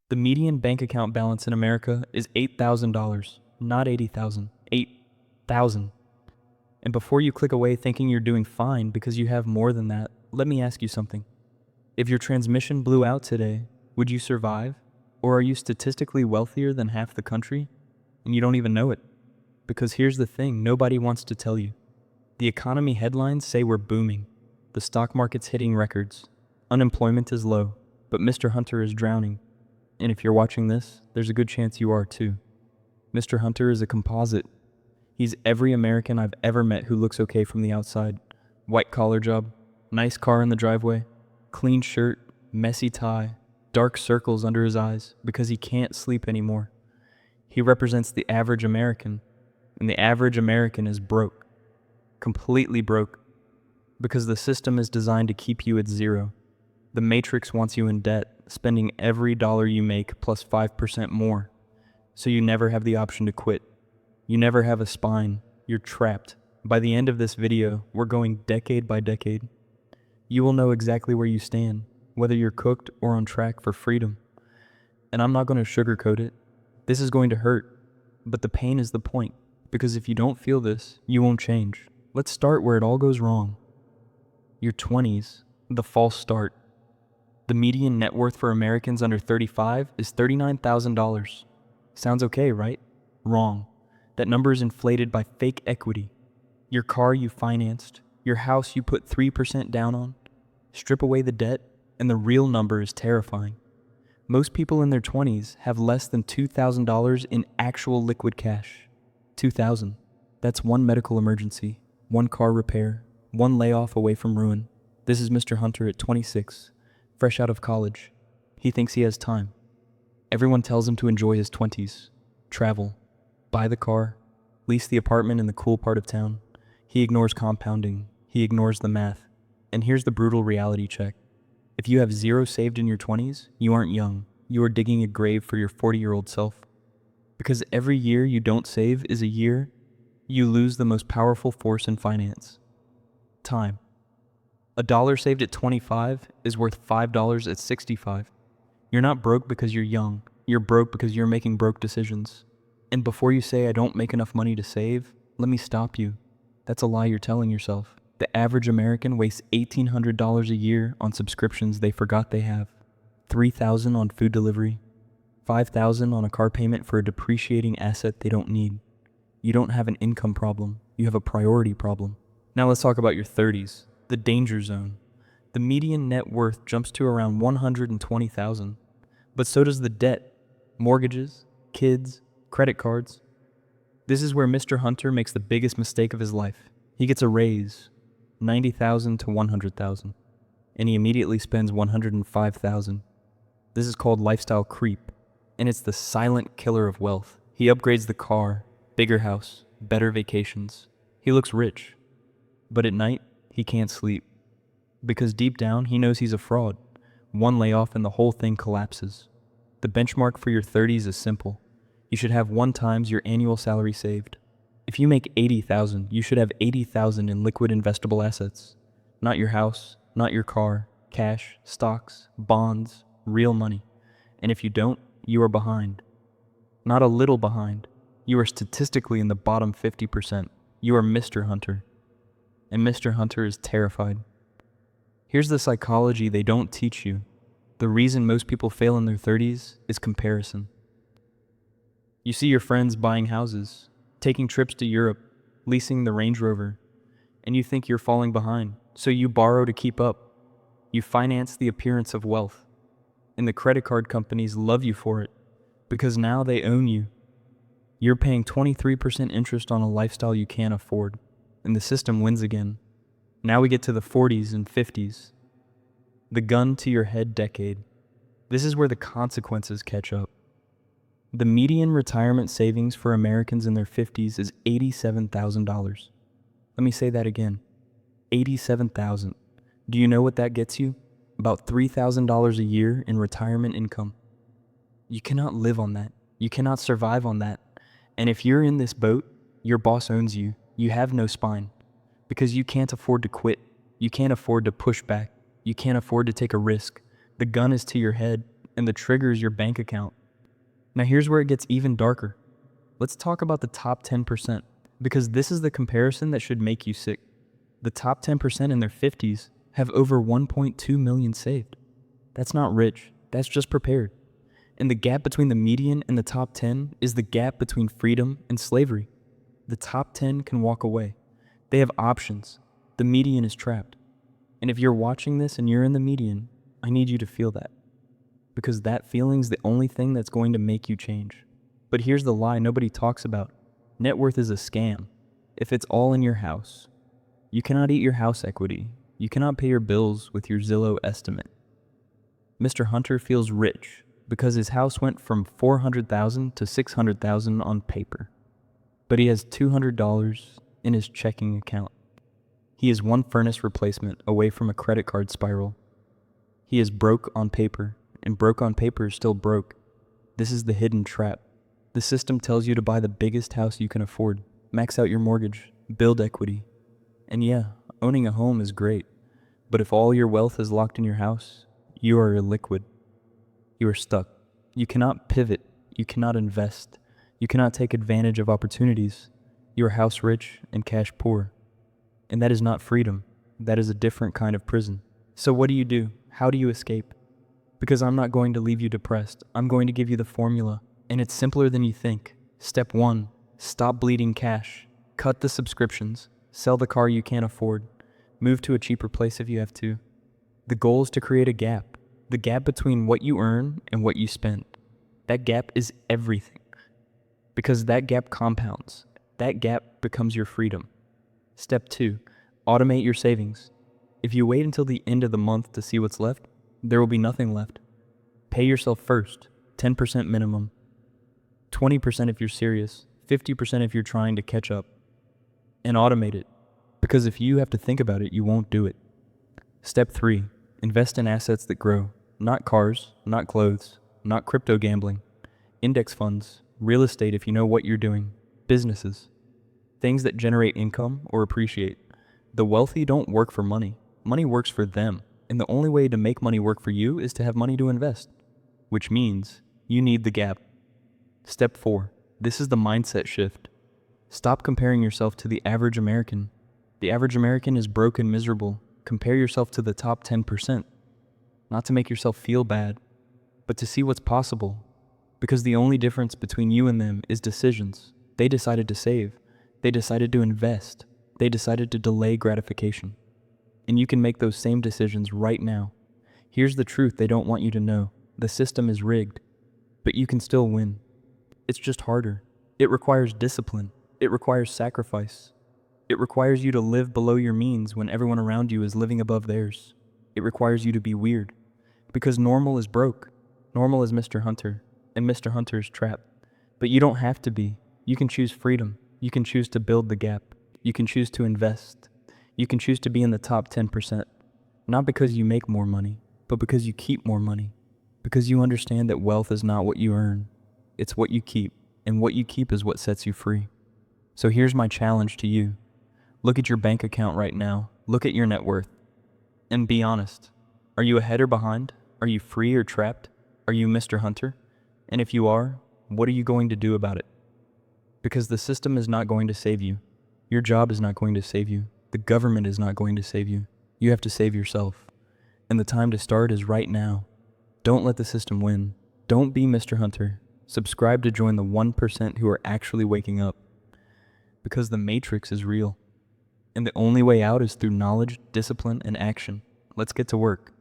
The median bank account balance in America is $8,000, not 80,000. 8,000. And before you click away thinking you're doing fine because you have more than that, let me ask you something. If your transmission blew out today, would you survive? Or are you statistically wealthier than half the country? And you don't even know it. Because here's the thing nobody wants to tell you. The economy headlines say we're booming. The stock market's hitting records. Unemployment is low, but Mr. Hunter is drowning. And if you're watching this, there's a good chance you are too. Mr. Hunter is a composite. He's every American I've ever met who looks okay from the outside. White collar job, nice car in the driveway, clean shirt, messy tie, dark circles under his eyes because he can't sleep anymore. He represents the average American, and the average American is broke. Completely broke. Because the system is designed to keep you at zero. The Matrix wants you in debt, spending every dollar you make plus 5% more. So you never have the option to quit. You never have a spine. You're trapped. By the end of this video, we're going decade by decade. You will know exactly where you stand, whether you're cooked or on track for freedom. And I'm not going to sugarcoat it. This is going to hurt, but the pain is the point, because if you don't feel this, you won't change. Let's start where it all goes wrong. Your 20s, the false start. The median net worth for Americans under 35 is $39,000. Sounds okay, right? Wrong. That number is inflated by fake equity. Your car you financed, your house you put 3% down on. Strip away the debt, and the real number is terrifying. Most people in their 20s have less than $2,000 in actual liquid cash. $2,000. That's one medical emergency, one car repair, one layoff away from ruin. This is Mr. Hunter at 26, fresh out of college. He thinks he has time. Everyone tells him to enjoy his 20s, travel, buy the car, lease the apartment in the cool part of town. He ignores compounding. He ignores the math. And here's the brutal reality check. If you have zero saved in your 20s, you aren't young. You are digging a grave for your 40-year-old self. Because every year you don't save is a year you lose the most powerful force in finance. Time. A dollar saved at 25 is worth $5 at 65. You're not broke because you're young. You're broke because you're making broke decisions. And before you say I don't make enough money to save, let me stop you. That's a lie you're telling yourself. The average American wastes $1,800 a year on subscriptions they forgot they have. $3,000 on food delivery. $5,000 on a car payment for a depreciating asset they don't need. You don't have an income problem. You have a priority problem. Now let's talk about your 30s, the danger zone. The median net worth jumps to around $120,000, but so does the debt, mortgages, kids, credit cards. This is where Mr. Hunter makes the biggest mistake of his life. He gets a raise, $90,000 to $100,000, and he immediately spends $105,000. This is called lifestyle creep, and it's the silent killer of wealth. He upgrades the car, bigger house, better vacations. He looks rich, but at night, he can't sleep. Because deep down, he knows he's a fraud. One layoff and the whole thing collapses. The benchmark for your 30s is simple. You should have 1 times your annual salary saved. If you make $80,000, you should have $80,000 in liquid investable assets. Not your house, not your car, cash, stocks, bonds, real money. And if you don't, you are behind. Not a little behind. You are statistically in the bottom 50%. You are Mr. Hunter. And Mr. Hunter is terrified. Here's the psychology they don't teach you. The reason most people fail in their 30s is comparison. You see your friends buying houses, taking trips to Europe, leasing the Range Rover, and you think you're falling behind, so you borrow to keep up. You finance the appearance of wealth, and the credit card companies love you for it, because now they own you. You're paying 23% interest on a lifestyle you can't afford, and the system wins again. Now we get to the 40s and 50s. The gun to your head decade. This is where the consequences catch up. The median retirement savings for Americans in their 50s is $87,000. Let me say that again. $87,000. Do you know what that gets you? About $3,000 a year in retirement income. You cannot live on that. You cannot survive on that. And if you're in this boat, your boss owns you. You have no spine. Because you can't afford to quit. You can't afford to push back. You can't afford to take a risk. The gun is to your head, and the trigger is your bank account. Now here's where it gets even darker. Let's talk about the top 10%, because this is the comparison that should make you sick. The top 10% in their 50s have over 1.2 million saved. That's not rich, that's just prepared. And the gap between the median and the top 10 is the gap between freedom and slavery. The top 10 can walk away. They have options. The median is trapped. And if you're watching this and you're in the median, I need you to feel that. Because that feeling's the only thing that's going to make you change. But here's the lie nobody talks about. Net worth is a scam. If it's all in your house, you cannot eat your house equity. You cannot pay your bills with your Zillow estimate. Mr. Hunter feels rich because his house went from $400,000 to $600,000 on paper. But he has $200 in his checking account. He is one furnace replacement away from a credit card spiral. He is broke on paper, and broke on paper is still broke. This is the hidden trap. The system tells you to buy the biggest house you can afford, max out your mortgage, build equity. And yeah, owning a home is great, but if all your wealth is locked in your house, you are illiquid. You are stuck. You cannot pivot. You cannot invest. You cannot take advantage of opportunities. You are house rich and cash poor. And that is not freedom. That is a different kind of prison. So what do? How do you escape? Because I'm not going to leave you depressed. I'm going to give you the formula. And it's simpler than you think. Step 1, stop bleeding cash. Cut the subscriptions. Sell the car you can't afford. Move to a cheaper place if you have to. The goal is to create a gap. The gap between what you earn and what you spend. That gap is everything. Because that gap compounds. That gap becomes your freedom. Step 2, automate your savings. If you wait until the end of the month to see what's left, there will be nothing left. Pay yourself first, 10% minimum. 20% if you're serious, 50% if you're trying to catch up. And automate it, because if you have to think about it, you won't do it. Step 3, invest in assets that grow. Not cars, not clothes, not crypto gambling. Index funds, real estate if you know what you're doing, businesses. Things that generate income or appreciate. The wealthy don't work for money. Money works for them. And the only way to make money work for you is to have money to invest. Which means you need the gap. Step 4. This is the mindset shift. Stop comparing yourself to the average American. The average American is broke and miserable. Compare yourself to the top 10%. Not to make yourself feel bad, but to see what's possible. Because the only difference between you and them is decisions. They decided to save. They decided to invest. They decided to delay gratification. And you can make those same decisions right now. Here's the truth they don't want you to know. The system is rigged, but you can still win. It's just harder. It requires discipline. It requires sacrifice. It requires you to live below your means when everyone around you is living above theirs. It requires you to be weird. Because normal is broke. Normal is Mr. Hunter, and Mr. Hunter is trapped. But you don't have to be. You can choose freedom. You can choose to build the gap. You can choose to invest. You can choose to be in the top 10%. Not because you make more money, but because you keep more money. Because you understand that wealth is not what you earn. It's what you keep, and what you keep is what sets you free. So here's my challenge to you. Look at your bank account right now. Look at your net worth. And be honest. Are you ahead or behind? Are you free or trapped? Are you Mr. Hunter? And if you are, what are you going to do about it? Because the system is not going to save you. Your job is not going to save you. The government is not going to save you. You have to save yourself. And the time to start is right now. Don't let the system win. Don't be Mr. Hunter. Subscribe to join the 1% who are actually waking up. Because the matrix is real. And the only way out is through knowledge, discipline, and action. Let's get to work.